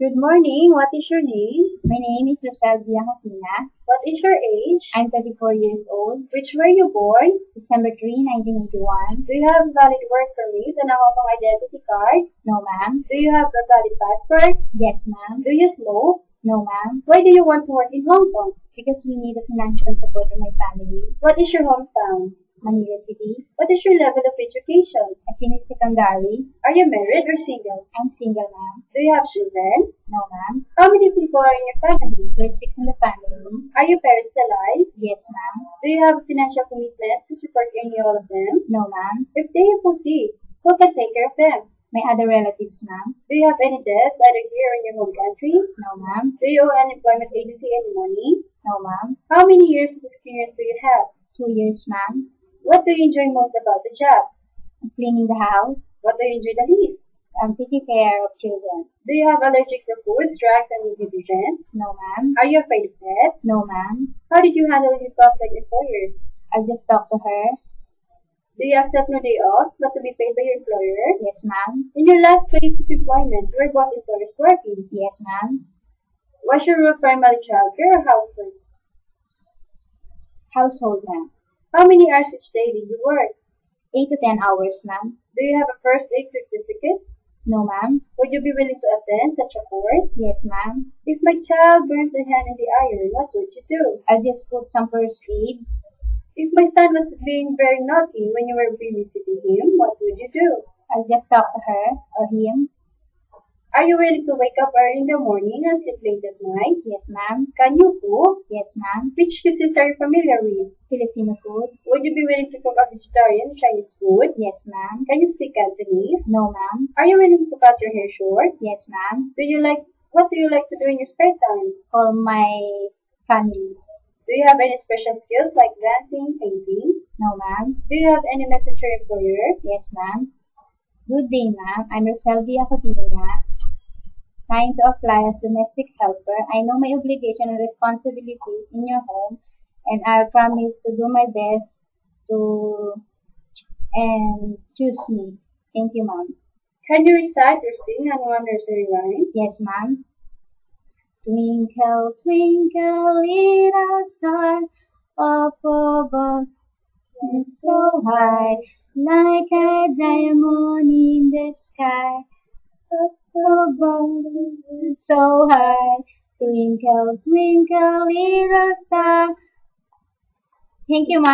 Good morning. What is your name? My name is Rosel Biancatina. What is your age? I'm 34 years old. Which were you born? December 3, 1981. Do you have valid work permit and a Hong Kong identity card? No, ma'am. Do you have a valid passport? Yes, ma'am. Do you smoke? No, ma'am. Why do you want to work in Hong Kong? Because we need the financial support of my family. What is your hometown? Manila City. What is your level of education? I finished secondary. Are you married or single? I'm single, ma'am. Do you have children? No, ma'am. How many people are in your family? There's 6 in the family. Are your parents alive? Yes, ma'am. Do you have financial commitments to support any all of them? No, ma'am. If they have proceed, who can take care of them? My other relatives, ma'am. Do you have any debts either here or in your home country? No, ma'am. Do you owe an employment agency any money? No, ma'am. How many years of experience do you have? 2 years, ma'am. What do you enjoy most about the job? Cleaning the house. What do you enjoy the least? Taking care of children. Do you have allergic for foods, drugs, and ingredients? No, ma'am. Are you afraid of pets? No, ma'am. How did you handle your prospect employers? I'll just talk to her. Do you accept no day off, not to be paid by your employer? Yes, ma'am. In your last place of employment, were both employers working? Yes, ma'am. Was your role primarily childcare or housework? Household, ma'am. How many hours each day did you work? 8 to 10 hours, ma'am. Do you have a first aid certificate? No, ma'am. Would you be willing to attend such a course? Yes, ma'am. If my child burns their hand in the iron, what would you do? I'll just put some first aid. If my son was being very naughty when you were babysitting him, what would you do? I'll just talk to her or him. Are you willing to wake up early in the morning and sleep late at night? Yes, ma'am. Can you cook? Yes, ma'am. Which cuisines are you familiar with? Filipino food. Would you be willing to cook a vegetarian Chinese food? Yes, ma'am. Can you speak Cantonese? No, ma'am. Are you willing to cut your hair short? Yes, ma'am. What do you like to do in your spare time? Call my families. Do you have any special skills like dancing, painting? No, ma'am. Do you have any message for your employer? Yes, ma'am. Good day, ma'am. I'm Rosel Biancatina, trying to apply as domestic helper. I know my obligation and responsibilities in your home, and I promise to do my best to and choose me. Thank you, ma'am. Can you recite or sing one nursery rhyme? Yes, ma'am. Twinkle, twinkle, little star, up above, so high, like a diamond in the sky. Up above, so high, twinkle, twinkle, little star. Thank you, ma'am.